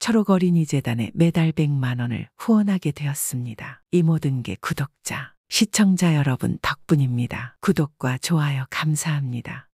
초록어린이재단에 매달 100만 원을 후원하게 되었습니다. 이 모든 게 구독자, 시청자 여러분 덕분입니다. 구독과 좋아요 감사합니다.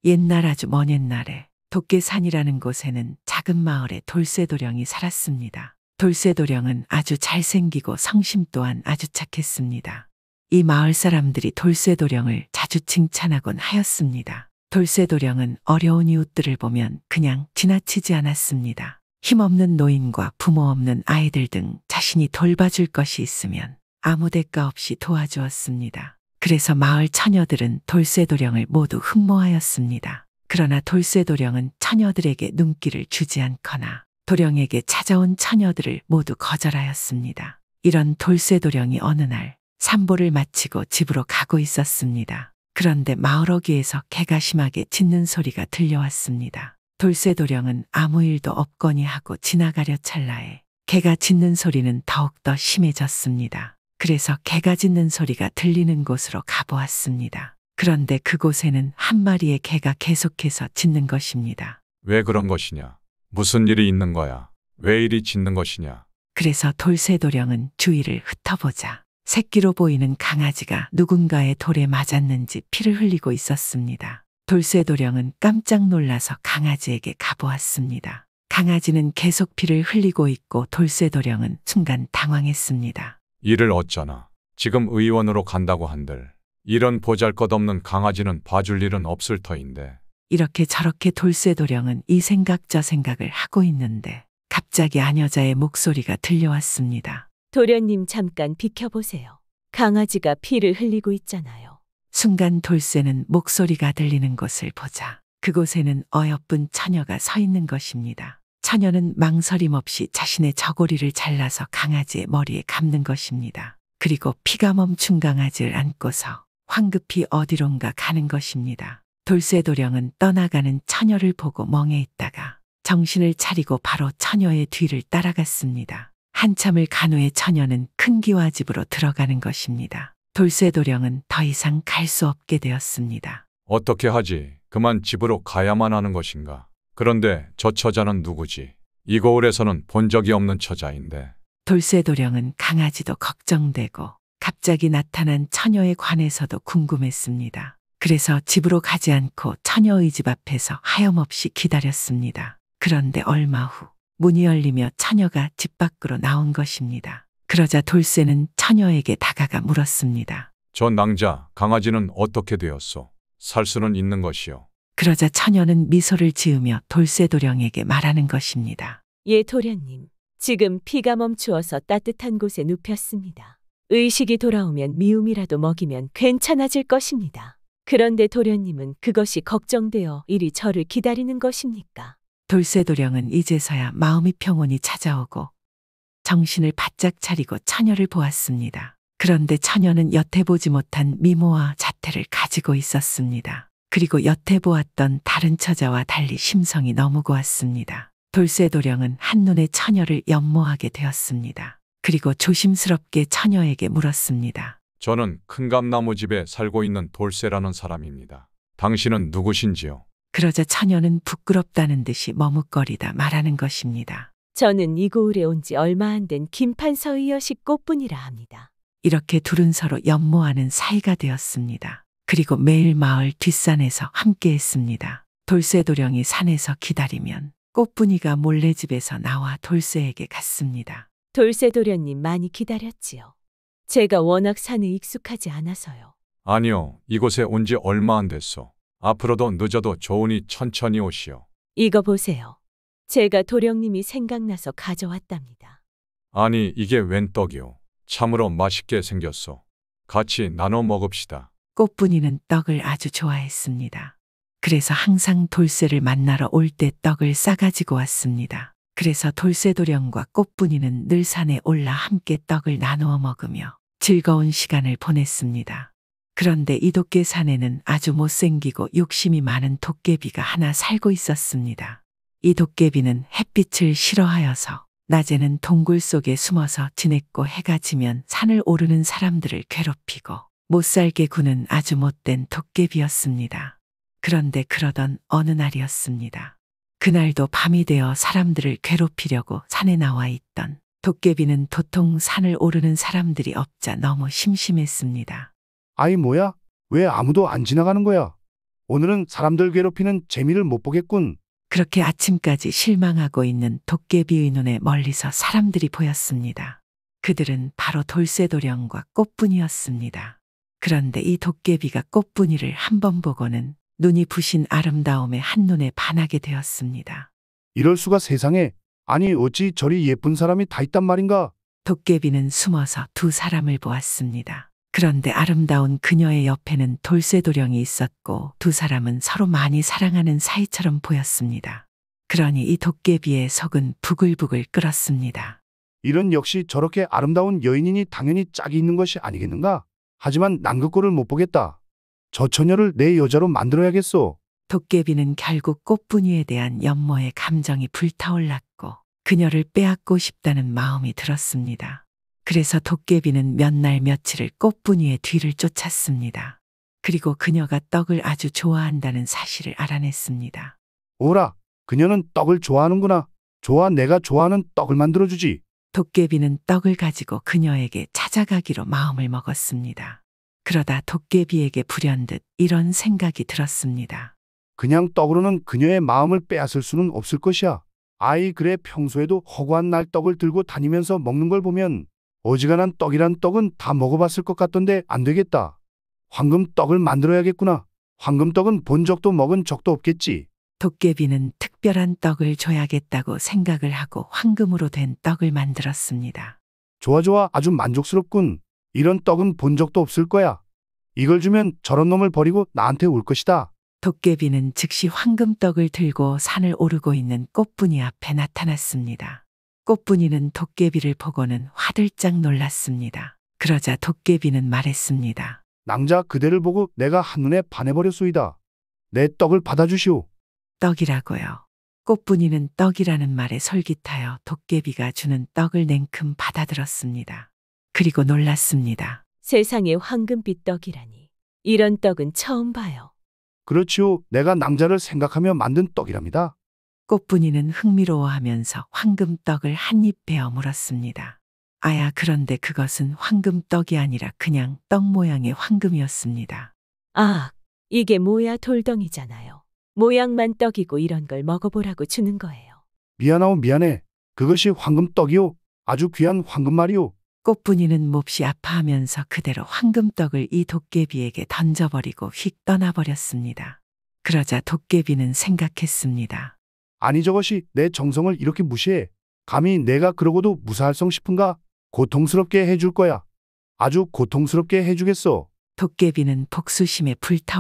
옛날 아주 먼 옛날에 도깨산이라는 곳에는 작은 마을에 돌쇠도령이 살았습니다. 돌쇠도령은 아주 잘생기고 성심 또한 아주 착했습니다. 이 마을 사람들이 돌쇠도령을 자주 칭찬하곤 하였습니다. 돌쇠도령은 어려운 이웃들을 보면 그냥 지나치지 않았습니다. 힘없는 노인과 부모 없는 아이들 등 자신이 돌봐줄 것이 있으면 아무 대가 없이 도와주었습니다. 그래서 마을 처녀들은 돌쇠도령을 모두 흠모하였습니다. 그러나 돌쇠도령은 처녀들에게 눈길을 주지 않거나 도령에게 찾아온 처녀들을 모두 거절하였습니다. 이런 돌쇠도령이 어느 날 산보를 마치고 집으로 가고 있었습니다. 그런데 마을 어귀에서 개가 심하게 짖는 소리가 들려왔습니다. 돌쇠도령은 아무 일도 없거니 하고 지나가려 찰나에 개가 짖는 소리는 더욱더 심해졌습니다. 그래서 개가 짖는 소리가 들리는 곳으로 가보았습니다. 그런데 그곳에는 한 마리의 개가 계속해서 짖는 것입니다. 왜 그런 것이냐? 무슨 일이 있는 거야? 왜 이리 짖는 것이냐? 그래서 돌쇠도령은 주위를 흩어보자 새끼로 보이는 강아지가 누군가의 돌에 맞았는지 피를 흘리고 있었습니다. 돌쇠도령은 깜짝 놀라서 강아지에게 가보았습니다. 강아지는 계속 피를 흘리고 있고 돌쇠도령은 순간 당황했습니다. 이를 어쩌나? 지금 의원으로 간다고 한들 이런 보잘것없는 강아지는 봐줄 일은 없을 터인데. 이렇게 저렇게 돌쇠도령은 이 생각 저 생각을 하고 있는데 갑자기 아녀자의 목소리가 들려왔습니다. 도련님 잠깐 비켜보세요. 강아지가 피를 흘리고 있잖아요. 순간 돌쇠는 목소리가 들리는 곳을 보자 그곳에는 어여쁜 처녀가 서 있는 것입니다. 처녀는 망설임 없이 자신의 저고리를 잘라서 강아지의 머리에 감는 것입니다. 그리고 피가 멈춘 강아지를 안고서 황급히 어디론가 가는 것입니다. 돌쇠도령은 떠나가는 처녀를 보고 멍해 있다가 정신을 차리고 바로 처녀의 뒤를 따라갔습니다. 한참을 간 후에 처녀는 큰 기와 집으로 들어가는 것입니다. 돌쇠도령은 더 이상 갈 수 없게 되었습니다. 어떻게 하지? 그만 집으로 가야만 하는 것인가? 그런데 저 처자는 누구지? 이 거울에서는 본 적이 없는 처자인데. 돌쇠도령은 강아지도 걱정되고 갑자기 나타난 처녀에 관해서도 궁금했습니다. 그래서 집으로 가지 않고 처녀의 집 앞에서 하염없이 기다렸습니다. 그런데 얼마 후 문이 열리며 처녀가 집 밖으로 나온 것입니다. 그러자 돌쇠는 처녀에게 다가가 물었습니다. 저 낭자 강아지는 어떻게 되었소? 살 수는 있는 것이요. 그러자 처녀는 미소를 지으며 돌쇠도령에게 말하는 것입니다. 예, 도련님. 지금 피가 멈추어서 따뜻한 곳에 눕혔습니다. 의식이 돌아오면 미움이라도 먹이면 괜찮아질 것입니다. 그런데 도련님은 그것이 걱정되어 이리 저를 기다리는 것입니까? 돌쇠도령은 이제서야 마음의 평온이 찾아오고 정신을 바짝 차리고 처녀를 보았습니다. 그런데 처녀는 여태 보지 못한 미모와 자태를 가지고 있었습니다. 그리고 여태 보았던 다른 처자와 달리 심성이 너무 고왔습니다. 돌쇠도령은 한눈에 처녀를 연모하게 되었습니다. 그리고 조심스럽게 처녀에게 물었습니다. 저는 큰감나무 집에 살고 있는 돌쇠라는 사람입니다. 당신은 누구신지요? 그러자 처녀는 부끄럽다는 듯이 머뭇거리다 말하는 것입니다. 저는 이 고을에 온 지 얼마 안 된 김판서이여식 꽃분이라 합니다. 이렇게 둘은 서로 연모하는 사이가 되었습니다. 그리고 매일 마을 뒷산에서 함께했습니다. 돌쇠도령이 산에서 기다리면 꽃분이가 몰래 집에서 나와 돌쇠에게 갔습니다. 돌쇠도련님 많이 기다렸지요. 제가 워낙 산에 익숙하지 않아서요. 아니요, 이곳에 온 지 얼마 안 됐소. 앞으로도 늦어도 좋으니 천천히 오시오. 이거 보세요. 제가 도령님이 생각나서 가져왔답니다. 아니, 이게 웬 떡이오. 참으로 맛있게 생겼소. 같이 나눠 먹읍시다. 꽃분이는 떡을 아주 좋아했습니다. 그래서 항상 돌쇠를 만나러 올 때 떡을 싸가지고 왔습니다. 그래서 돌쇠도령과 꽃분이는 늘 산에 올라 함께 떡을 나누어 먹으며 즐거운 시간을 보냈습니다. 그런데 이 도깨산에는 아주 못생기고 욕심이 많은 도깨비가 하나 살고 있었습니다. 이 도깨비는 햇빛을 싫어하여서 낮에는 동굴 속에 숨어서 지냈고 해가 지면 산을 오르는 사람들을 괴롭히고 못살게 구는 아주 못된 도깨비였습니다. 그런데 그러던 어느 날이었습니다. 그날도 밤이 되어 사람들을 괴롭히려고 산에 나와 있던 도깨비는 도통 산을 오르는 사람들이 없자 너무 심심했습니다. 아이 뭐야? 왜 아무도 안 지나가는 거야? 오늘은 사람들 괴롭히는 재미를 못 보겠군. 그렇게 아침까지 실망하고 있는 도깨비의 눈에 멀리서 사람들이 보였습니다. 그들은 바로 돌쇠도령과 꽃분이었습니다. 그런데 이 도깨비가 꽃분이를 한 번 보고는 눈이 부신 아름다움에 한눈에 반하게 되었습니다. 이럴 수가 세상에. 아니 어찌 저리 예쁜 사람이 다 있단 말인가? 도깨비는 숨어서 두 사람을 보았습니다. 그런데 아름다운 그녀의 옆에는 돌쇠도령이 있었고 두 사람은 서로 많이 사랑하는 사이처럼 보였습니다. 그러니 이 도깨비의 속은 부글부글 끓었습니다. 이런 역시 저렇게 아름다운 여인이니 당연히 짝이 있는 것이 아니겠는가? 하지만 난 그 꼴을 못 보겠다. 저 처녀를 내 여자로 만들어야겠소. 도깨비는 결국 꽃분이에 대한 연모의 감정이 불타올랐고 그녀를 빼앗고 싶다는 마음이 들었습니다. 그래서 도깨비는 몇 날 며칠을 꽃분이의 뒤를 쫓았습니다. 그리고 그녀가 떡을 아주 좋아한다는 사실을 알아냈습니다. 오라, 그녀는 떡을 좋아하는구나. 좋아, 내가 좋아하는 떡을 만들어주지. 도깨비는 떡을 가지고 그녀에게 찾아가기로 마음을 먹었습니다. 그러다 도깨비에게 불현듯 이런 생각이 들었습니다. 그냥 떡으로는 그녀의 마음을 빼앗을 수는 없을 것이야. 아이 그래 평소에도 허구한 날 떡을 들고 다니면서 먹는 걸 보면 어지간한 떡이란 떡은 다 먹어봤을 것 같던데 안 되겠다. 황금떡을 만들어야겠구나. 황금떡은 본 적도 먹은 적도 없겠지. 도깨비는 특별한 떡을 줘야겠다고 생각을 하고 황금으로 된 떡을 만들었습니다. 좋아 좋아, 아주 만족스럽군. 이런 떡은 본 적도 없을 거야. 이걸 주면 저런 놈을 버리고 나한테 올 것이다. 도깨비는 즉시 황금떡을 들고 산을 오르고 있는 꽃분이 앞에 나타났습니다. 꽃분이는 도깨비를 보고는 화들짝 놀랐습니다. 그러자 도깨비는 말했습니다. 낭자 그대를 보고 내가 한눈에 반해버렸소이다. 내 떡을 받아주시오. 떡이라고요. 꽃분이는 떡이라는 말에 솔깃하여 도깨비가 주는 떡을 냉큼 받아들었습니다. 그리고 놀랐습니다. 세상에 황금빛 떡이라니. 이런 떡은 처음 봐요. 그렇지요. 내가 낭자를 생각하며 만든 떡이랍니다. 꽃분이는 흥미로워하면서 황금떡을 한 입 베어 물었습니다. 아야, 그런데 그것은 황금떡이 아니라 그냥 떡 모양의 황금이었습니다. 아, 이게 뭐야 돌덩이잖아요. 모양만 떡이고 이런 걸 먹어보라고 주는 거예요. 미안하오 미안해. 그것이 황금떡이오. 아주 귀한 황금말이오. 꽃분이는 몹시 아파하면서 그대로 황금떡을 이 도깨비에게 던져버리고 휙 떠나버렸습니다. 그러자 도깨비는 생각했습니다. 아니 저것이 내 정성을 이렇게 무시해. 감히 내가 그러고도 무사할성 싶은가? 고통스럽게 해줄 거야. 아주 고통스럽게 해주겠어. 도깨비는 복수심에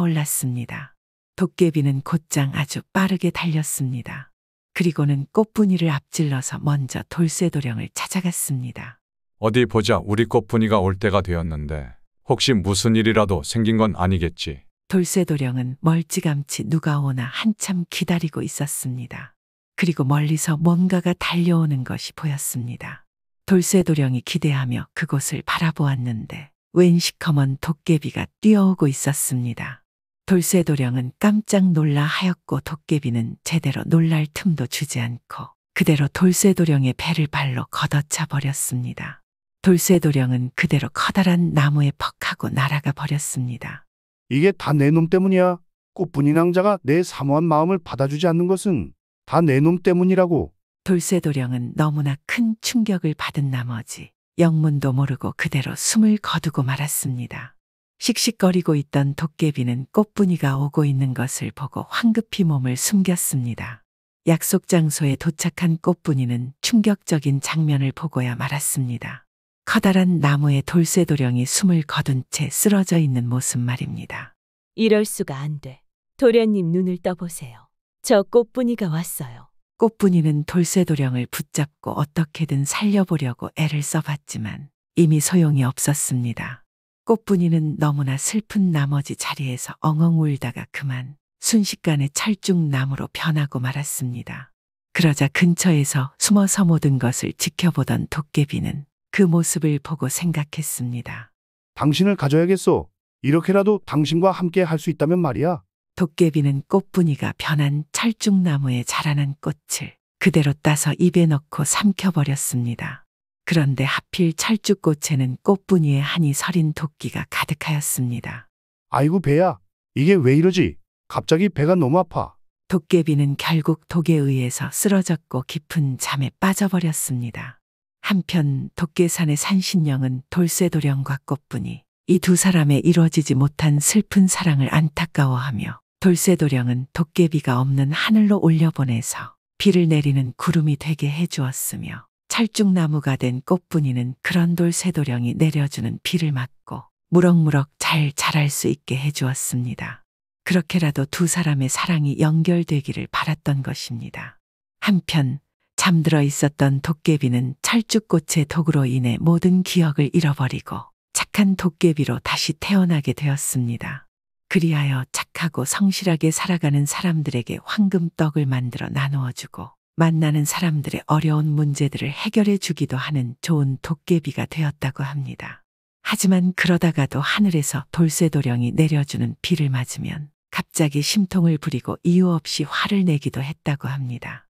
불타올랐습니다. 도깨비는 곧장 아주 빠르게 달렸습니다. 그리고는 꽃분이를 앞질러서 먼저 돌쇠도령을 찾아갔습니다. 어디 보자. 우리 꽃분이가 올 때가 되었는데 혹시 무슨 일이라도 생긴 건 아니겠지. 돌쇠도령은 멀찌감치 누가 오나 한참 기다리고 있었습니다. 그리고 멀리서 뭔가가 달려오는 것이 보였습니다. 돌쇠도령이 기대하며 그곳을 바라보았는데 웬 시커먼 도깨비가 뛰어오고 있었습니다. 돌쇠도령은 깜짝 놀라 하였고 도깨비는 제대로 놀랄 틈도 주지 않고 그대로 돌쇠도령의 배를 발로 걷어차 버렸습니다. 돌쇠도령은 그대로 커다란 나무에 퍽하고 날아가 버렸습니다. 이게 다 내 놈 때문이야. 꽃분이 낭자가 내 사모한 마음을 받아주지 않는 것은 다 내 놈 때문이라고. 돌쇠도령은 너무나 큰 충격을 받은 나머지 영문도 모르고 그대로 숨을 거두고 말았습니다. 씩씩거리고 있던 도깨비는 꽃분이가 오고 있는 것을 보고 황급히 몸을 숨겼습니다. 약속 장소에 도착한 꽃분이는 충격적인 장면을 보고야 말았습니다. 커다란 나무에 돌쇠도령이 숨을 거둔 채 쓰러져 있는 모습 말입니다. 이럴 수가 안 돼. 도련님 눈을 떠보세요. 저 꽃분이가 왔어요. 꽃분이는 돌쇠도령을 붙잡고 어떻게든 살려보려고 애를 써봤지만 이미 소용이 없었습니다. 꽃분이는 너무나 슬픈 나머지 자리에서 엉엉 울다가 그만 순식간에 철쭉나무로 변하고 말았습니다. 그러자 근처에서 숨어서 모든 것을 지켜보던 도깨비는 그 모습을 보고 생각했습니다. 당신을 가져야겠소. 이렇게라도 당신과 함께 할 수 있다면 말이야. 도깨비는 꽃분이가 변한 철쭉나무에 자라난 꽃을 그대로 따서 입에 넣고 삼켜버렸습니다. 그런데 하필 철쭉꽃에는 꽃분이의 한이 서린 도끼가 가득하였습니다. 아이고 배야, 이게 왜 이러지? 갑자기 배가 너무 아파. 도깨비는 결국 독에 의해서 쓰러졌고 깊은 잠에 빠져버렸습니다. 한편 도깨산의 산신령은 돌쇠도령과 꽃분이 이 두 사람의 이루어지지 못한 슬픈 사랑을 안타까워하며 돌쇠도령은 도깨비가 없는 하늘로 올려보내서 비를 내리는 구름이 되게 해주었으며 철쭉나무가 된 꽃분이는 그런 돌쇠도령이 내려주는 비를 맞고 무럭무럭 잘 자랄 수 있게 해주었습니다. 그렇게라도 두 사람의 사랑이 연결되기를 바랐던 것입니다. 한편 잠들어 있었던 도깨비는 철쭉꽃의 독으로 인해 모든 기억을 잃어버리고 착한 도깨비로 다시 태어나게 되었습니다. 그리하여 착하고 성실하게 살아가는 사람들에게 황금떡을 만들어 나누어주고 만나는 사람들의 어려운 문제들을 해결해 주기도 하는 좋은 도깨비가 되었다고 합니다. 하지만 그러다가도 하늘에서 돌쇠도령이 내려주는 비를 맞으면 갑자기 심통을 부리고 이유 없이 화를 내기도 했다고 합니다.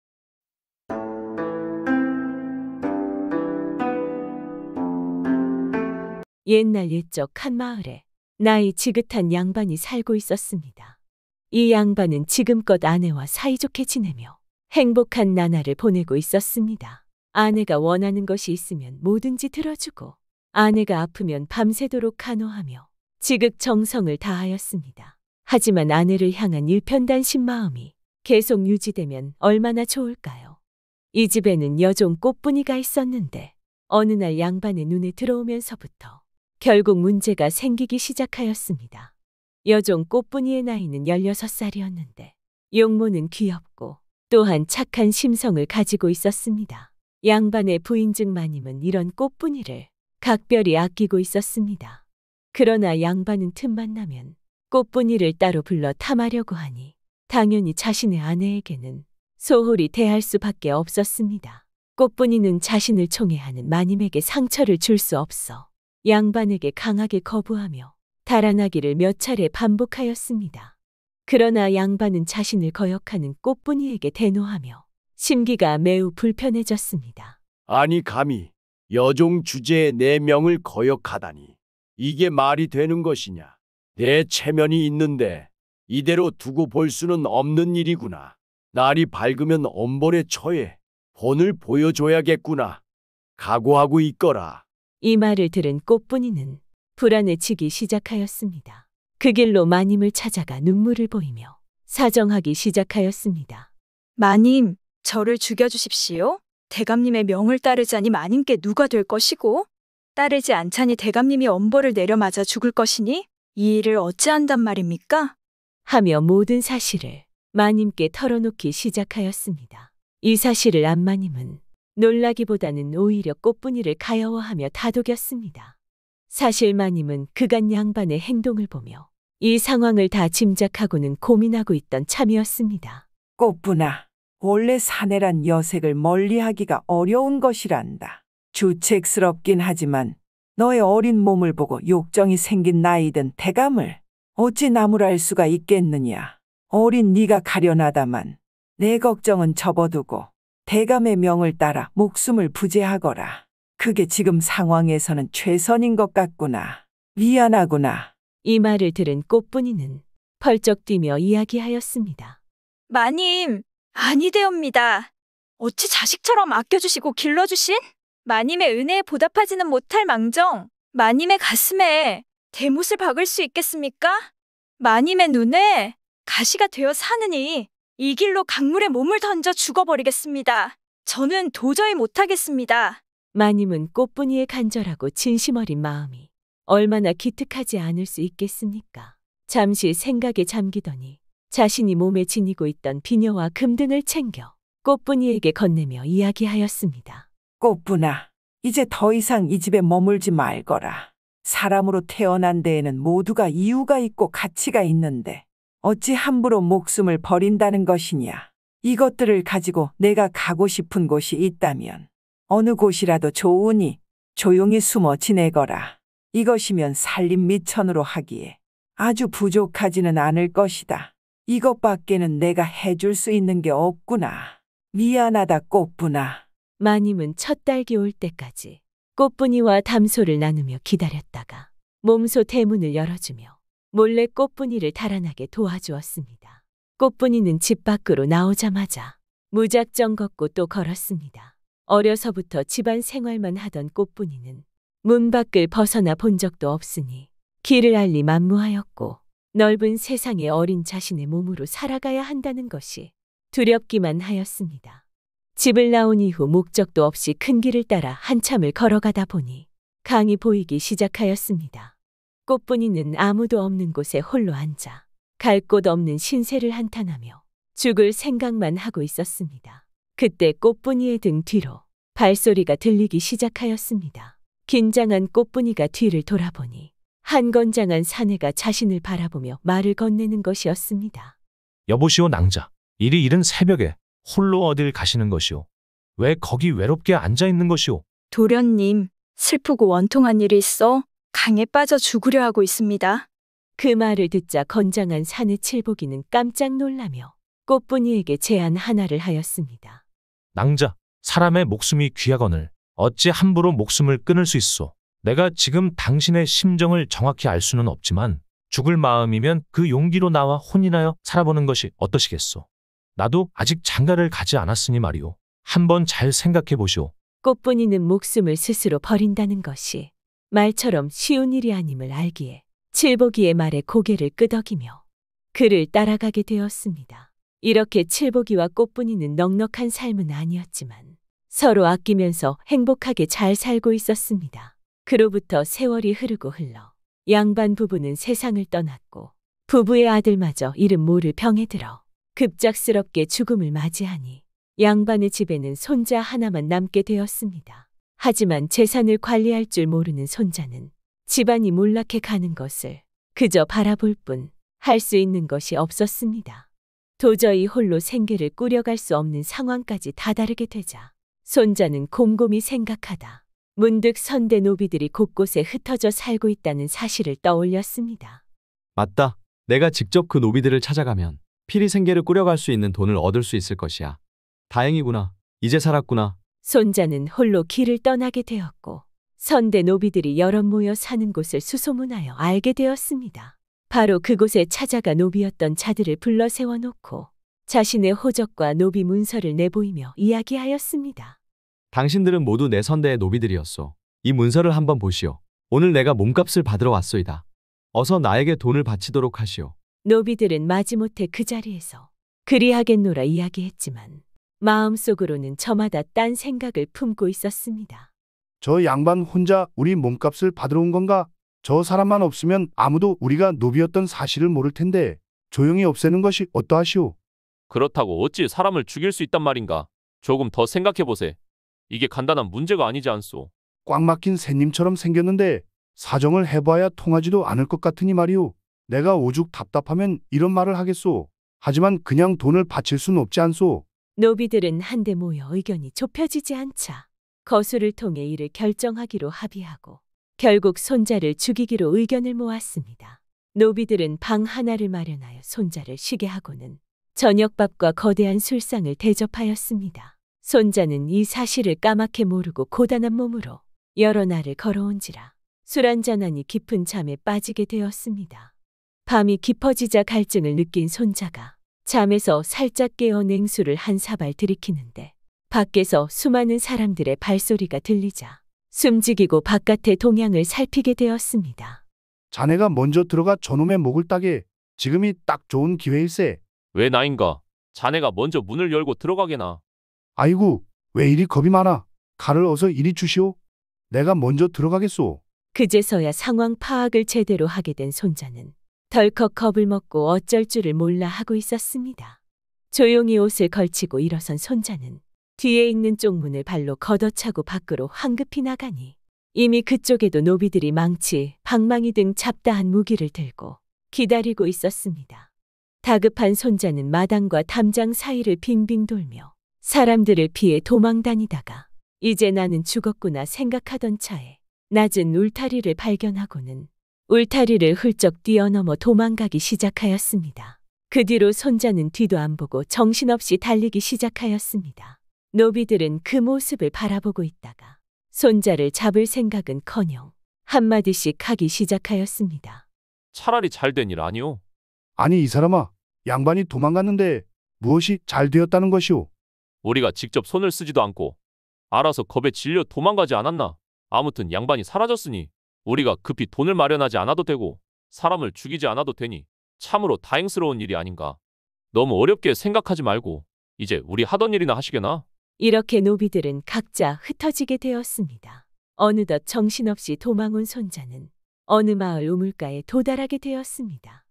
옛날 옛적 한 마을에 나이 지긋한 양반이 살고 있었습니다. 이 양반은 지금껏 아내와 사이좋게 지내며 행복한 나날을 보내고 있었습니다. 아내가 원하는 것이 있으면 뭐든지 들어주고 아내가 아프면 밤새도록 간호하며 지극정성을 다하였습니다. 하지만 아내를 향한 일편단심 마음이 계속 유지되면 얼마나 좋을까요? 이 집에는 여종 꽃분이가 있었는데 어느 날 양반의 눈에 들어오면서부터 결국 문제가 생기기 시작하였습니다. 여종 꽃분이의 나이는 16살이었는데 용모는 귀엽고 또한 착한 심성을 가지고 있었습니다. 양반의 부인 중 마님은 이런 꽃분이를 각별히 아끼고 있었습니다. 그러나 양반은 틈만 나면 꽃분이를 따로 불러 탐하려고 하니 당연히 자신의 아내에게는 소홀히 대할 수밖에 없었습니다. 꽃분이는 자신을 총애하는 마님에게 상처를 줄 수 없어 양반에게 강하게 거부하며 달아나기를 몇 차례 반복하였습니다. 그러나 양반은 자신을 거역하는 꽃분이에게 대노하며 심기가 매우 불편해졌습니다. 아니 감히 여종 주제에 내 명을 거역하다니 이게 말이 되는 것이냐. 내 체면이 있는데 이대로 두고 볼 수는 없는 일이구나. 날이 밝으면 엄벌에 처해 본을 보여줘야겠구나. 각오하고 있거라. 이 말을 들은 꽃분이는 불안해지기 시작하였습니다. 그 길로 마님을 찾아가 눈물을 보이며 사정하기 시작하였습니다. 마님, 저를 죽여주십시오. 대감님의 명을 따르자니 마님께 누가 될 것이고 따르지 않자니 대감님이 엄벌을 내려맞아 죽을 것이니 이 일을 어찌한단 말입니까? 하며 모든 사실을 마님께 털어놓기 시작하였습니다. 이 사실을 안 마님은 놀라기보다는 오히려 꽃분이를 가여워하며 다독였습니다. 사실 마님은 그간 양반의 행동을 보며 이 상황을 다 짐작하고는 고민하고 있던 참이었습니다. 꽃분아, 원래 사내란 여색을 멀리하기가 어려운 것이란다. 주책스럽긴 하지만 너의 어린 몸을 보고 욕정이 생긴 나이든 대감을 어찌 나무랄 수가 있겠느냐. 어린 네가 가련하다만 내 걱정은 접어두고 대감의 명을 따라 목숨을 부재하거라. 그게 지금 상황에서는 최선인 것 같구나. 미안하구나. 이 말을 들은 꽃분이는 펄쩍 뛰며 이야기하였습니다. 마님, 아니되옵니다. 어찌 자식처럼 아껴주시고 길러주신 마님의 은혜에 보답하지는 못할 망정 마님의 가슴에 대못을 박을 수 있겠습니까? 마님의 눈에 가시가 되어 사느니 이 길로 강물에 몸을 던져 죽어버리겠습니다. 저는 도저히 못하겠습니다. 마님은 꽃분이의 간절하고 진심 어린 마음이 얼마나 기특하지 않을 수 있겠습니까? 잠시 생각에 잠기더니 자신이 몸에 지니고 있던 비녀와 금 등을 챙겨 꽃분이에게 건네며 이야기하였습니다. 꽃분아, 이제 더 이상 이 집에 머물지 말거라. 사람으로 태어난 데에는 모두가 이유가 있고 가치가 있는데 어찌 함부로 목숨을 버린다는 것이냐. 이것들을 가지고 내가 가고 싶은 곳이 있다면 어느 곳이라도 좋으니 조용히 숨어 지내거라. 이것이면 살림 미천으로 하기에 아주 부족하지는 않을 것이다. 이것밖에는 내가 해줄 수 있는 게 없구나. 미안하다, 꽃분아. 마님은 첫 딸기 올 때까지 꽃분이와 담소를 나누며 기다렸다가 몸소 대문을 열어주며 몰래 꽃분이를 달아나게 도와주었습니다. 꽃분이는 집 밖으로 나오자마자 무작정 걷고 또 걸었습니다. 어려서부터 집안 생활만 하던 꽃분이는 문 밖을 벗어나 본 적도 없으니 길을 알리 만무하였고 넓은 세상에 어린 자신의 몸으로 살아가야 한다는 것이 두렵기만 하였습니다. 집을 나온 이후 목적도 없이 큰 길을 따라 한참을 걸어가다 보니 강이 보이기 시작하였습니다. 꽃분이는 아무도 없는 곳에 홀로 앉아 갈 곳 없는 신세를 한탄하며 죽을 생각만 하고 있었습니다. 그때 꽃분이의 등 뒤로 발소리가 들리기 시작하였습니다. 긴장한 꽃분이가 뒤를 돌아보니 한 건장한 사내가 자신을 바라보며 말을 건네는 것이었습니다. 여보시오 낭자, 이리 이른 새벽에 홀로 어딜 가시는 것이오? 왜 거기 외롭게 앉아 있는 것이오? 도련님, 슬프고 원통한 일이 있어 강에 빠져 죽으려 하고 있습니다. 그 말을 듣자 건장한 사내 칠복이는 깜짝 놀라며 꽃분이에게 제안 하나를 하였습니다. 낭자, 사람의 목숨이 귀하거늘 어찌 함부로 목숨을 끊을 수 있소? 내가 지금 당신의 심정을 정확히 알 수는 없지만 죽을 마음이면 그 용기로 나와 혼인하여 살아보는 것이 어떠시겠소? 나도 아직 장가를 가지 않았으니 말이오. 한번 잘 생각해 보시오. 꽃분이는 목숨을 스스로 버린다는 것이 말처럼 쉬운 일이 아님을 알기에 칠복이의 말에 고개를 끄덕이며 그를 따라가게 되었습니다. 이렇게 칠복이와 꽃분이는 넉넉한 삶은 아니었지만 서로 아끼면서 행복하게 잘 살고 있었습니다. 그로부터 세월이 흐르고 흘러 양반 부부는 세상을 떠났고 부부의 아들마저 이름 모를 병에 들어 급작스럽게 죽음을 맞이하니 양반의 집에는 손자 하나만 남게 되었습니다. 하지만 재산을 관리할 줄 모르는 손자는 집안이 몰락해 가는 것을 그저 바라볼 뿐 할 수 있는 것이 없었습니다. 도저히 홀로 생계를 꾸려갈 수 없는 상황까지 다다르게 되자 손자는 곰곰이 생각하다 문득 선대 노비들이 곳곳에 흩어져 살고 있다는 사실을 떠올렸습니다. 맞다. 내가 직접 그 노비들을 찾아가면 필히 생계를 꾸려갈 수 있는 돈을 얻을 수 있을 것이야. 다행이구나. 이제 살았구나. 손자는 홀로 길을 떠나게 되었고 선대 노비들이 여럿 모여 사는 곳을 수소문하여 알게 되었습니다. 바로 그곳에 찾아가 노비였던 자들을 불러 세워놓고 자신의 호적과 노비 문서를 내보이며 이야기하였습니다. 당신들은 모두 내 선대의 노비들이었소. 이 문서를 한번 보시오. 오늘 내가 몸값을 받으러 왔소이다. 어서 나에게 돈을 바치도록 하시오. 노비들은 마지못해 그 자리에서 그리하겠노라 이야기했지만 마음속으로는 저마다 딴 생각을 품고 있었습니다. 저 양반 혼자 우리 몸값을 받으러 온 건가? 저 사람만 없으면 아무도 우리가 노비였던 사실을 모를 텐데 조용히 없애는 것이 어떠하시오? 그렇다고 어찌 사람을 죽일 수 있단 말인가? 조금 더 생각해보세. 이게 간단한 문제가 아니지 않소. 꽉 막힌 새님처럼 생겼는데 사정을 해봐야 통하지도 않을 것 같으니 말이오. 내가 오죽 답답하면 이런 말을 하겠소. 하지만 그냥 돈을 바칠 수는 없지 않소. 노비들은 한데 모여 의견이 좁혀지지 않자 거수를 통해 이를 결정하기로 합의하고 결국 손자를 죽이기로 의견을 모았습니다. 노비들은 방 하나를 마련하여 손자를 쉬게 하고는 저녁밥과 거대한 술상을 대접하였습니다. 손자는 이 사실을 까맣게 모르고 고단한 몸으로 여러 날을 걸어온지라 술 한잔하니 깊은 잠에 빠지게 되었습니다. 밤이 깊어지자 갈증을 느낀 손자가 잠에서 살짝 깨어 냉수를 한 사발 들이키는데 밖에서 수많은 사람들의 발소리가 들리자 숨지기고 바깥의 동향을 살피게 되었습니다. 자네가 먼저 들어가 저놈의 목을 따게. 지금이 딱 좋은 기회일세. 왜 나인가? 자네가 먼저 문을 열고 들어가게나. 아이고, 왜 이리 겁이 많아. 칼을 어서 이리 주시오. 내가 먼저 들어가겠소. 그제서야 상황 파악을 제대로 하게 된 손자는 덜컥 겁을 먹고 어쩔 줄을 몰라 하고 있었습니다. 조용히 옷을 걸치고 일어선 손자는 뒤에 있는 쪽문을 발로 걷어차고 밖으로 황급히 나가니 이미 그쪽에도 노비들이 망치, 방망이 등 잡다한 무기를 들고 기다리고 있었습니다. 다급한 손자는 마당과 담장 사이를 빙빙 돌며 사람들을 피해 도망 다니다가 이제 나는 죽었구나 생각하던 차에 낮은 울타리를 발견하고는 울타리를 훌쩍 뛰어넘어 도망가기 시작하였습니다. 그 뒤로 손자는 뒤도 안 보고 정신없이 달리기 시작하였습니다. 노비들은 그 모습을 바라보고 있다가 손자를 잡을 생각은커녕 한마디씩 하기 시작하였습니다. 차라리 잘된 일 아니오. 아니 이 사람아, 양반이 도망갔는데 무엇이 잘 되었다는 것이오? 우리가 직접 손을 쓰지도 않고 알아서 겁에 질려 도망가지 않았나? 아무튼 양반이 사라졌으니 우리가 급히 돈을 마련하지 않아도 되고 사람을 죽이지 않아도 되니 참으로 다행스러운 일이 아닌가. 너무 어렵게 생각하지 말고 이제 우리 하던 일이나 하시게나. 이렇게 노비들은 각자 흩어지게 되었습니다. 어느덧 정신없이 도망온 손자는 어느 마을 우물가에 도달하게 되었습니다.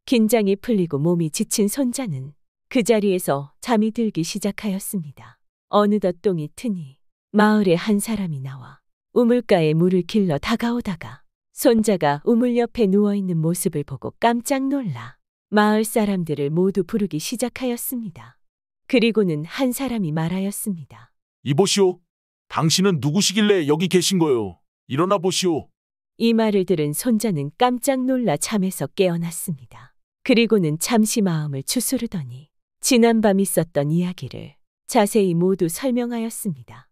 긴장이 풀리고 몸이 지친 손자는 그 자리에서 잠이 들기 시작하였습니다. 어느덧 똥이 트니 마을에 한 사람이 나와 우물가에 물을 길러 다가오다가 손자가 우물 옆에 누워있는 모습을 보고 깜짝 놀라 마을 사람들을 모두 부르기 시작하였습니다. 그리고는 한 사람이 말하였습니다. 이보시오. 당신은 누구시길래 여기 계신 거요? 일어나 보시오. 이 말을 들은 손자는 깜짝 놀라 잠에서 깨어났습니다. 그리고는 잠시 마음을 추스르더니 지난밤 있었던 이야기를 자세히 모두 설명하였습니다.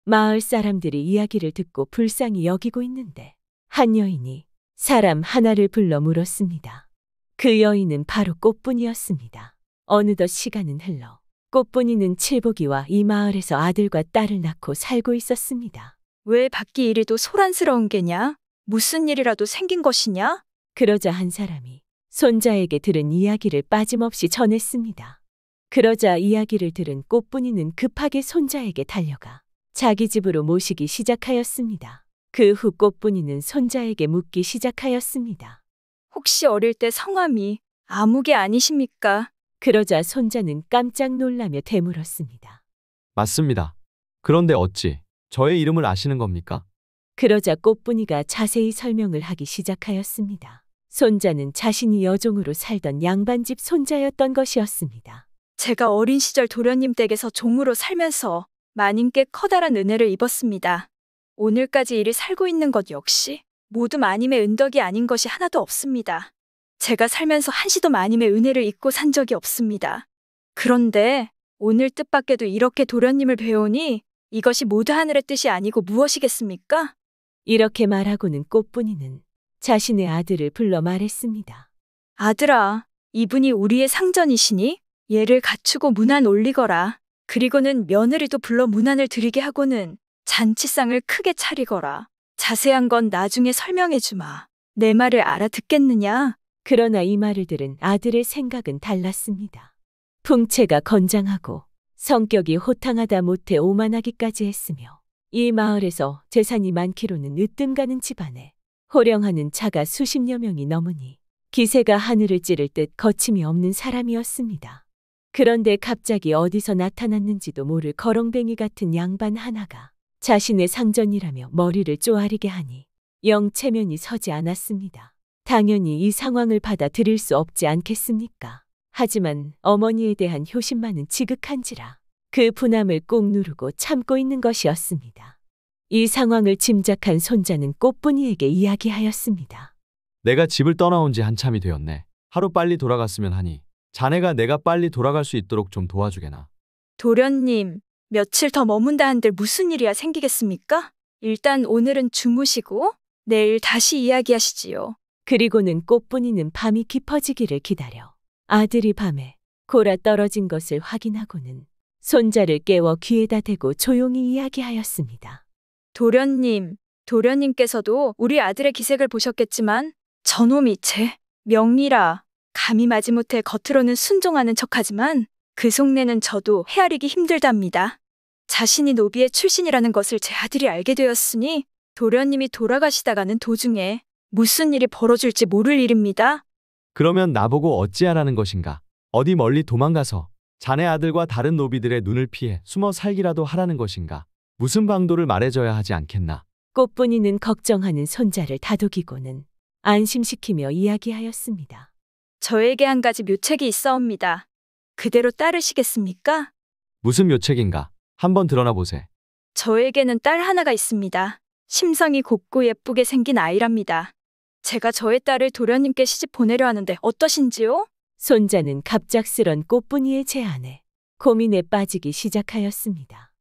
마을 사람들이 이야기를 듣고 불쌍히 여기고 있는데 한 여인이 사람 하나를 불러 물었습니다. 그 여인은 바로 꽃분이었습니다. 어느덧 시간은 흘러 꽃분이는 칠복이와 이 마을에서 아들과 딸을 낳고 살고 있었습니다. 왜 밖이 이리도 소란스러운 게냐? 무슨 일이라도 생긴 것이냐? 그러자 한 사람이 손자에게 들은 이야기를 빠짐없이 전했습니다. 그러자 이야기를 들은 꽃분이는 급하게 손자에게 달려가 자기 집으로 모시기 시작하였습니다. 그 후 꽃분이는 손자에게 묻기 시작하였습니다. 혹시 어릴 때 성함이 아무개 아니십니까? 그러자 손자는 깜짝 놀라며 되물었습니다. 맞습니다. 그런데 어찌 저의 이름을 아시는 겁니까? 그러자 꽃분이가 자세히 설명을 하기 시작하였습니다. 손자는 자신이 여종으로 살던 양반집 손자였던 것이었습니다. 제가 어린 시절 도련님 댁에서 종으로 살면서 마님께 커다란 은혜를 입었습니다. 오늘까지 이리 살고 있는 것 역시 모두 마님의 은덕이 아닌 것이 하나도 없습니다. 제가 살면서 한시도 마님의 은혜를 잊고 산 적이 없습니다. 그런데 오늘 뜻밖에도 이렇게 도련님을 뵈오니 이것이 모두 하늘의 뜻이 아니고 무엇이겠습니까? 이렇게 말하고는 꽃분이는 자신의 아들을 불러 말했습니다. 아들아, 이분이 우리의 상전이시니 얘를 갖추고 문안 올리거라. 그리고는 며느리도 불러 문안을 드리게 하고는 잔치상을 크게 차리거라. 자세한 건 나중에 설명해 주마. 내 말을 알아듣겠느냐? 그러나 이 말을 들은 아들의 생각은 달랐습니다. 풍채가 건장하고 성격이 호탕하다 못해 오만하기까지 했으며 이 마을에서 재산이 많기로는 으뜸가는 집안에 호령하는 자가 수십여 명이 넘으니 기세가 하늘을 찌를 듯 거침이 없는 사람이었습니다. 그런데 갑자기 어디서 나타났는지도 모를 거렁뱅이 같은 양반 하나가 자신의 상전이라며 머리를 쪼아리게 하니 영 체면이 서지 않았습니다. 당연히 이 상황을 받아들일 수 없지 않겠습니까? 하지만 어머니에 대한 효심만은 지극한지라 그 분함을 꾹 누르고 참고 있는 것이었습니다. 이 상황을 짐작한 손자는 꽃분이에게 이야기하였습니다. 내가 집을 떠나온 지 한참이 되었네. 하루 빨리 돌아갔으면 하니 자네가 내가 빨리 돌아갈 수 있도록 좀 도와주게나. 도련님, 며칠 더 머문다 한들 무슨 일이야 생기겠습니까? 일단 오늘은 주무시고 내일 다시 이야기하시지요. 그리고는 꽃분이는 밤이 깊어지기를 기다려 아들이 밤에 골아 떨어진 것을 확인하고는 손자를 깨워 귀에다 대고 조용히 이야기하였습니다. 도련님께서도 우리 아들의 기색을 보셨겠지만 저놈이 제 명리라 감히 마지못해 겉으로는 순종하는 척하지만 그 속내는 저도 헤아리기 힘들답니다. 자신이 노비의 출신이라는 것을 제 아들이 알게 되었으니 도련님이 돌아가시다가는 도중에 무슨 일이 벌어질지 모를 일입니다. 그러면 나보고 어찌하라는 것인가? 어디 멀리 도망가서 자네 아들과 다른 노비들의 눈을 피해 숨어 살기라도 하라는 것인가? 무슨 방도를 말해줘야 하지 않겠나? 꽃분이는 걱정하는 손자를 다독이고는 안심시키며 이야기하였습니다. 저에게 한 가지 묘책이 있어옵니다. 그대로 따르시겠습니까? 무슨 묘책인가? 한번 드러나 보세. 저에게는 딸 하나가 있습니다. 심성이 곱고 예쁘게 생긴 아이랍니다. 제가 저의 딸을 도련님께 시집 보내려 하는데 어떠신지요? 손자는 갑작스런 꽃분이의 제안에 고민에 빠지기 시작하였습니다.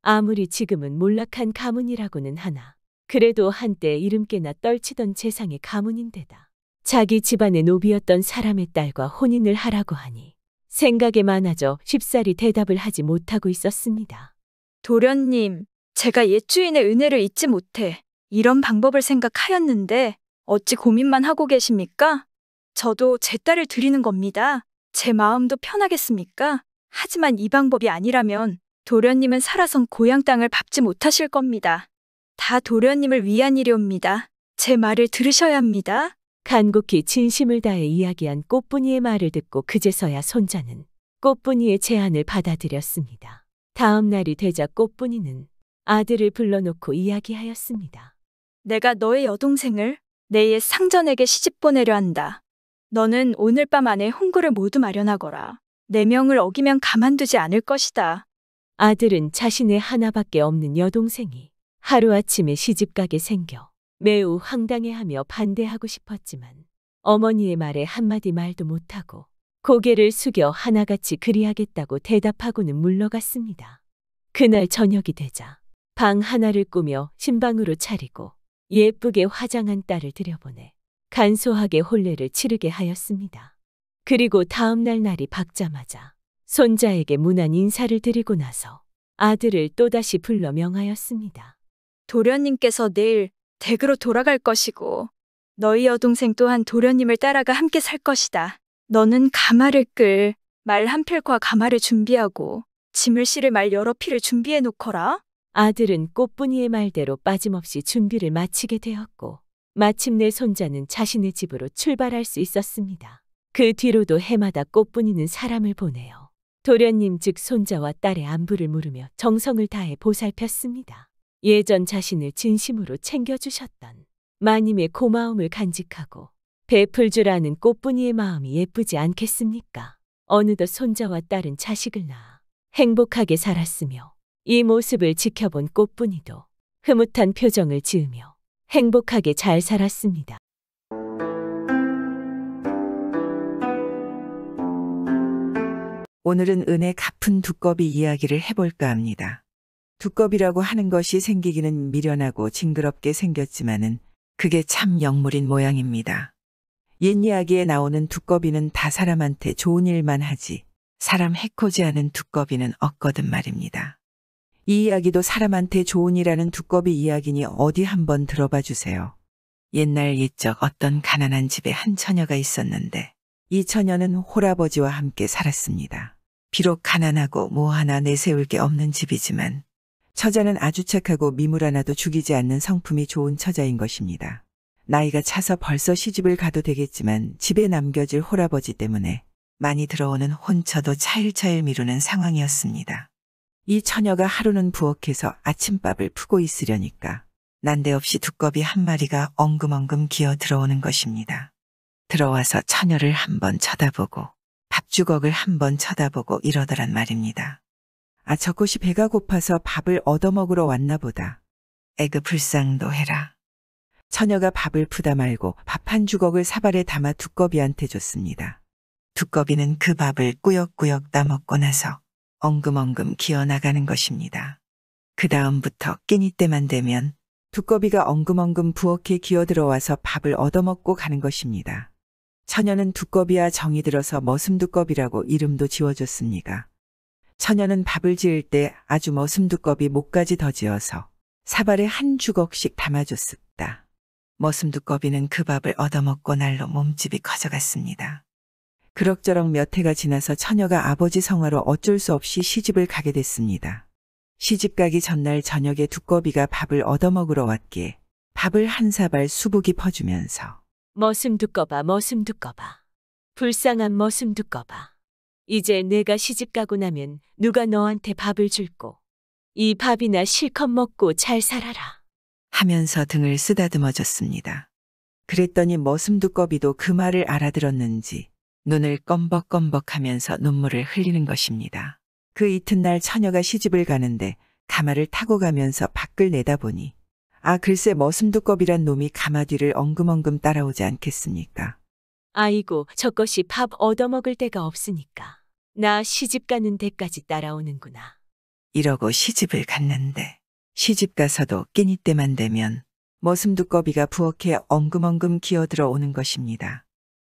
아무리 지금은 몰락한 가문이라고는 하나 그래도 한때 이름께나 떨치던 재상의 가문인데다 자기 집안의 노비였던 사람의 딸과 혼인을 하라고 하니 생각에 많아져 쉽사리 대답을 하지 못하고 있었습니다. 도련님, 제가 옛 주인의 은혜를 잊지 못해 이런 방법을 생각하였는데 어찌 고민만 하고 계십니까? 저도 제 딸을 드리는 겁니다. 제 마음도 편하겠습니까? 하지만 이 방법이 아니라면 도련님은 살아선 고향 땅을 밟지 못하실 겁니다. 다 도련님을 위한 일이옵니다. 제 말을 들으셔야 합니다. 간곡히 진심을 다해 이야기한 꽃분이의 말을 듣고 그제서야 손자는 꽃분이의 제안을 받아들였습니다. 다음 날이 되자 꽃분이는 아들을 불러놓고 이야기하였습니다. 내가 너의 여동생을 내 옛 상전에게 시집 보내려 한다. 너는 오늘 밤 안에 홍구를 모두 마련하거라. 내 명을 어기면 가만두지 않을 것이다. 아들은 자신의 하나밖에 없는 여동생이 하루아침에 시집가게 생겨 매우 황당해하며 반대하고 싶었지만 어머니의 말에 한마디 말도 못하고 고개를 숙여 하나같이 그리하겠다고 대답하고는 물러갔습니다. 그날 저녁이 되자 방 하나를 꾸며 신방으로 차리고 예쁘게 화장한 딸을 들여보내 간소하게 혼례를 치르게 하였습니다. 그리고 다음 날이 밝자마자 손자에게 문안 인사를 드리고 나서 아들을 또다시 불러 명하였습니다. 도련님께서 내일 댁으로 돌아갈 것이고 너희 여동생 또한 도련님을 따라가 함께 살 것이다. 너는 가마를 끌 말 한 필과 가마를 준비하고 짐을 실을 말 여러 필을 준비해 놓거라. 아들은 꽃분이의 말대로 빠짐없이 준비를 마치게 되었고 마침내 손자는 자신의 집으로 출발할 수 있었습니다. 그 뒤로도 해마다 꽃분이는 사람을 보내어 도련님 즉 손자와 딸의 안부를 물으며 정성을 다해 보살폈습니다. 예전 자신을 진심으로 챙겨주셨던 마님의 고마움을 간직하고 베풀 줄 아는 꽃분이의 마음이 예쁘지 않겠습니까? 어느덧 손자와 딸은 자식을 낳아 행복하게 살았으며 이 모습을 지켜본 꽃분이도 흐뭇한 표정을 지으며 행복하게 잘 살았습니다. 오늘은 은혜 갚은 두꺼비 이야기를 해볼까 합니다. 두꺼비라고 하는 것이 생기기는 미련하고 징그럽게 생겼지만은 그게 참 영물인 모양입니다. 옛 이야기에 나오는 두꺼비는 다 사람한테 좋은 일만 하지 사람 해코지 하는 두꺼비는 없거든 말입니다. 이 이야기도 사람한테 좋은 일하는 두꺼비 이야기니 어디 한번 들어봐 주세요. 옛날 옛적 어떤 가난한 집에 한 처녀가 있었는데 이 처녀는 홀아버지와 함께 살았습니다. 비록 가난하고 뭐 하나 내세울 게 없는 집이지만 처자는 아주 착하고 미물 하나도 죽이지 않는 성품이 좋은 처자인 것입니다. 나이가 차서 벌써 시집을 가도 되겠지만 집에 남겨질 홀아버지 때문에 많이 들어오는 혼처도 차일차일 미루는 상황이었습니다. 이 처녀가 하루는 부엌에서 아침밥을 푸고 있으려니까 난데없이 두꺼비 한 마리가 엉금엉금 기어 들어오는 것입니다. 들어와서 처녀를 한번 쳐다보고 밥주걱을 한번 쳐다보고 이러더란 말입니다. 아, 저것이 배가 고파서 밥을 얻어먹으러 왔나 보다. 에그 불쌍도 해라. 처녀가 밥을 푸다 말고 밥 한 주걱을 사발에 담아 두꺼비한테 줬습니다. 두꺼비는 그 밥을 꾸역꾸역 따먹고 나서 엉금엉금 기어나가는 것입니다. 그 다음부터 끼니 때만 되면 두꺼비가 엉금엉금 부엌에 기어들어와서 밥을 얻어먹고 가는 것입니다. 처녀는 두꺼비와 정이 들어서 머슴두꺼비라고 이름도 지어줬습니다. 처녀는 밥을 지을 때 아주 머슴두꺼비 목까지 더 지어서 사발에 한 주걱씩 담아줬습니다. 머슴두꺼비는 그 밥을 얻어먹고 날로 몸집이 커져갔습니다. 그럭저럭 몇 해가 지나서 처녀가 아버지 성화로 어쩔 수 없이 시집을 가게 됐습니다. 시집 가기 전날 저녁에 두꺼비가 밥을 얻어먹으러 왔기에 밥을 한 사발 수북이 퍼주면서 머슴두꺼봐 머슴두꺼봐 불쌍한 머슴두꺼봐 이제 내가 시집 가고 나면 누가 너한테 밥을 줄꼬 이 밥이나 실컷 먹고 잘 살아라 하면서 등을 쓰다듬어줬습니다. 그랬더니 머슴두꺼비도 그 말을 알아들었는지 눈을 껌벅껌벅하면서 눈물을 흘리는 것입니다. 그 이튿날 처녀가 시집을 가는데 가마를 타고 가면서 밖을 내다보니 아 글쎄 머슴두꺼비란 놈이 가마 뒤를 엉금엉금 따라오지 않겠습니까? 아이고, 저것이 밥 얻어먹을 데가 없으니까. 나 시집 가는 데까지 따라오는구나. 이러고 시집을 갔는데 시집 가서도 끼니 때만 되면 머슴두꺼비가 부엌에 엉금엉금 기어들어 오는 것입니다.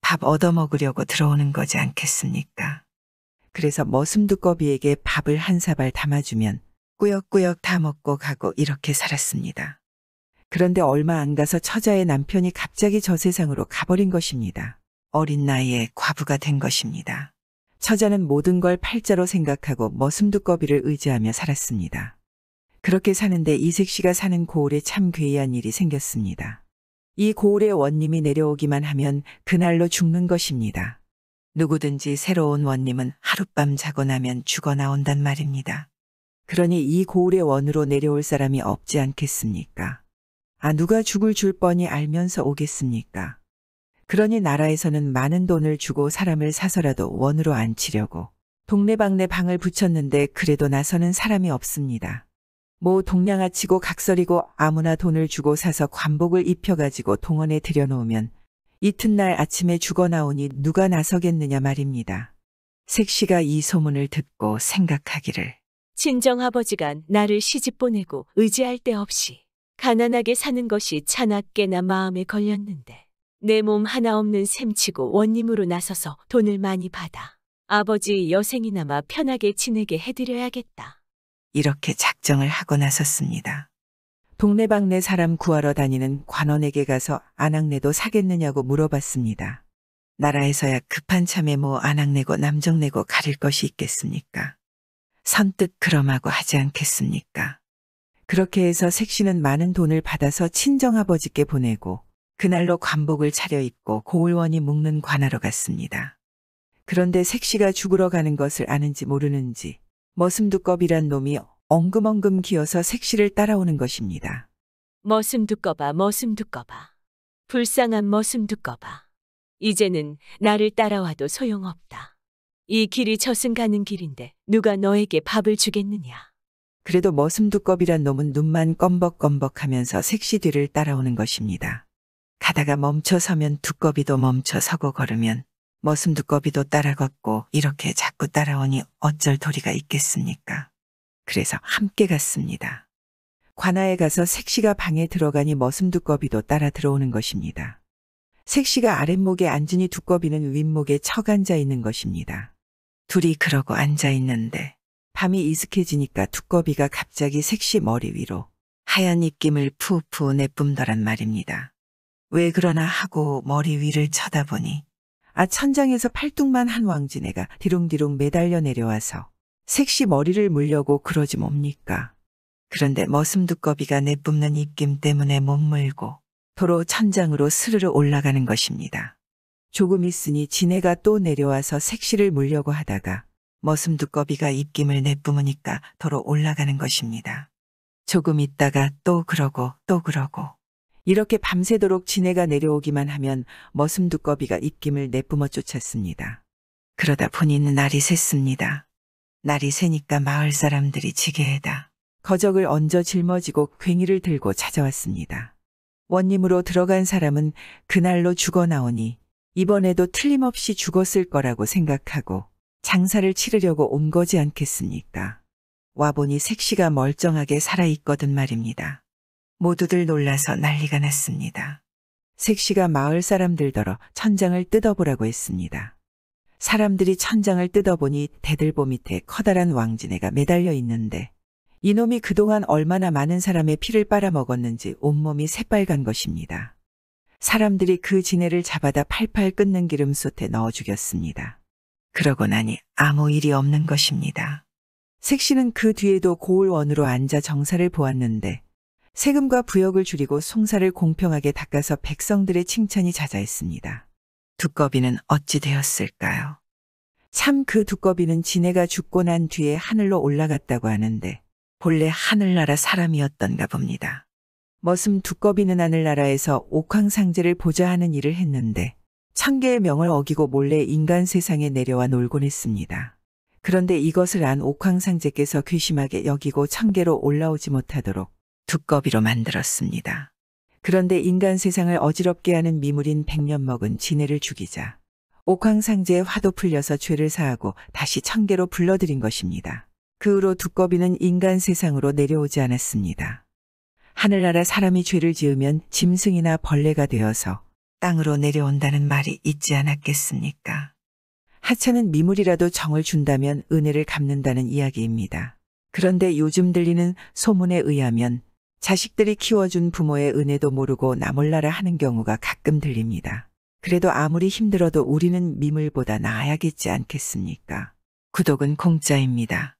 밥 얻어먹으려고 들어오는 거지 않겠습니까? 그래서 머슴두꺼비에게 밥을 한 사발 담아주면 꾸역꾸역 다 먹고 가고 이렇게 살았습니다. 그런데 얼마 안 가서 처자의 남편이 갑자기 저 세상으로 가버린 것입니다. 어린 나이에 과부가 된 것입니다. 처자는 모든 걸 팔자로 생각하고 머슴두꺼비를 의지하며 살았습니다. 그렇게 사는데 이색 씨가 사는 고을에 참 괴이한 일이 생겼습니다. 이 고을의 원님이 내려오기만 하면 그날로 죽는 것입니다. 누구든지 새로운 원님은 하룻밤 자고 나면 죽어 나온단 말입니다. 그러니 이 고을의 원으로 내려올 사람이 없지 않겠습니까? 누가 죽을 줄 뻔히 알면서 오겠습니까? 그러니 나라에서는 많은 돈을 주고 사람을 사서라도 원으로 앉히려고 동네방네 방을 붙였는데 그래도 나서는 사람이 없습니다. 뭐 동냥아치고 각설이고 아무나 돈을 주고 사서 관복을 입혀가지고 동원에 들여놓으면 이튿날 아침에 죽어 나오니 누가 나서겠느냐 말입니다. 색시가 이 소문을 듣고 생각하기를, 친정아버지가 나를 시집 보내고 의지할 데 없이 가난하게 사는 것이 차나깨나 마음에 걸렸는데 내 몸 하나 없는 셈치고 원님으로 나서서 돈을 많이 받아 아버지 여생이나마 편하게 지내게 해드려야겠다. 이렇게 작정을 하고 나섰습니다. 동네방네 사람 구하러 다니는 관원에게 가서 안악내도 사겠느냐고 물어봤습니다. 나라에서야 급한 참에 뭐 안악내고 남정내고 가릴 것이 있겠습니까? 선뜻 그럼하고 하지 않겠습니까? 그렇게 해서 색시는 많은 돈을 받아서 친정아버지께 보내고 그날로 관복을 차려입고 고을원이 묵는 관하로 갔습니다. 그런데 색시가 죽으러 가는 것을 아는지 모르는지 머슴두꺼비란 놈이 엉금엉금 기어서 색시를 따라오는 것입니다. 머슴두꺼봐, 머슴두꺼봐. 불쌍한 머슴두꺼봐. 이제는 나를 따라와도 소용없다. 이 길이 저승 가는 길인데 누가 너에게 밥을 주겠느냐. 그래도 머슴두꺼비란 놈은 눈만 껌벅껌벅하면서 색시 뒤를 따라오는 것입니다. 가다가 멈춰 서면 두꺼비도 멈춰 서고 걸으면 머슴두꺼비도 따라 걷고 이렇게 자꾸 따라오니 어쩔 도리가 있겠습니까? 그래서 함께 갔습니다. 관아에 가서 색시가 방에 들어가니 머슴두꺼비도 따라 들어오는 것입니다. 색시가 아랫목에 앉으니 두꺼비는 윗목에 척 앉아 있는 것입니다. 둘이 그러고 앉아 있는데 밤이 이슥해지니까 두꺼비가 갑자기 색시 머리 위로 하얀 입김을 푸푸 내뿜더란 말입니다. 왜 그러나 하고 머리 위를 쳐다보니 천장에서 팔뚝만 한 왕지네가 디롱디롱 매달려 내려와서 색시 머리를 물려고 그러지 뭡니까? 그런데 머슴두꺼비가 내뿜는 입김 때문에 못 물고 도로 천장으로 스르르 올라가는 것입니다. 조금 있으니 지네가 또 내려와서 색시를 물려고 하다가 머슴두꺼비가 입김을 내뿜으니까 도로 올라가는 것입니다. 조금 있다가 또 그러고 또 그러고 이렇게 밤새도록 지네가 내려오기만 하면 머슴두꺼비가 입김을 내뿜어 쫓았습니다. 그러다 보니 날이 샜습니다. 날이 새니까 마을 사람들이 지게에다 거적을 얹어 짊어지고 괭이를 들고 찾아왔습니다. 원님으로 들어간 사람은 그날로 죽어 나오니 이번에도 틀림없이 죽었을 거라고 생각하고 장사를 치르려고 온 거지 않겠습니까? 와보니 색시가 멀쩡하게 살아있거든 말입니다. 모두들 놀라서 난리가 났습니다. 색시가 마을 사람들더러 천장을 뜯어보라고 했습니다. 사람들이 천장을 뜯어보니 대들보 밑에 커다란 왕지네가 매달려 있는데 이놈이 그동안 얼마나 많은 사람의 피를 빨아먹었는지 온몸이 새빨간 것입니다. 사람들이 그 지네를 잡아다 팔팔 끓는 기름솥에 넣어 죽였습니다. 그러고 나니 아무 일이 없는 것입니다. 색시는 그 뒤에도 고을원으로 앉아 정사를 보았는데 세금과 부역을 줄이고 송사를 공평하게 닦아서 백성들의 칭찬이 자자했습니다. 두꺼비는 어찌 되었을까요? 참 그 두꺼비는 지네가 죽고 난 뒤에 하늘로 올라갔다고 하는데 본래 하늘나라 사람이었던가 봅니다. 머슴 두꺼비는 하늘나라에서 옥황상제를 보자 하는 일을 했는데 1000개의 명을 어기고 몰래 인간 세상에 내려와 놀곤 했습니다. 그런데 이것을 안 옥황상제께서 괘씸하게 여기고 1000개로 올라오지 못하도록 두꺼비로 만들었습니다. 그런데 인간 세상을 어지럽게 하는 미물인 백년 먹은 지네를 죽이자 옥황상제의 화도 풀려서 죄를 사하고 다시 천계로 불러들인 것입니다. 그 후로 두꺼비는 인간 세상으로 내려오지 않았습니다. 하늘나라 사람이 죄를 지으면 짐승이나 벌레가 되어서 땅으로 내려온다는 말이 있지 않았겠습니까? 하찮은 미물이라도 정을 준다면 은혜를 갚는다는 이야기입니다. 그런데 요즘 들리는 소문에 의하면 자식들이 키워준 부모의 은혜도 모르고 나몰라라 하는 경우가 가끔 들립니다. 그래도 아무리 힘들어도 우리는 미물보다 나아야겠지 않겠습니까? 구독은 공짜입니다.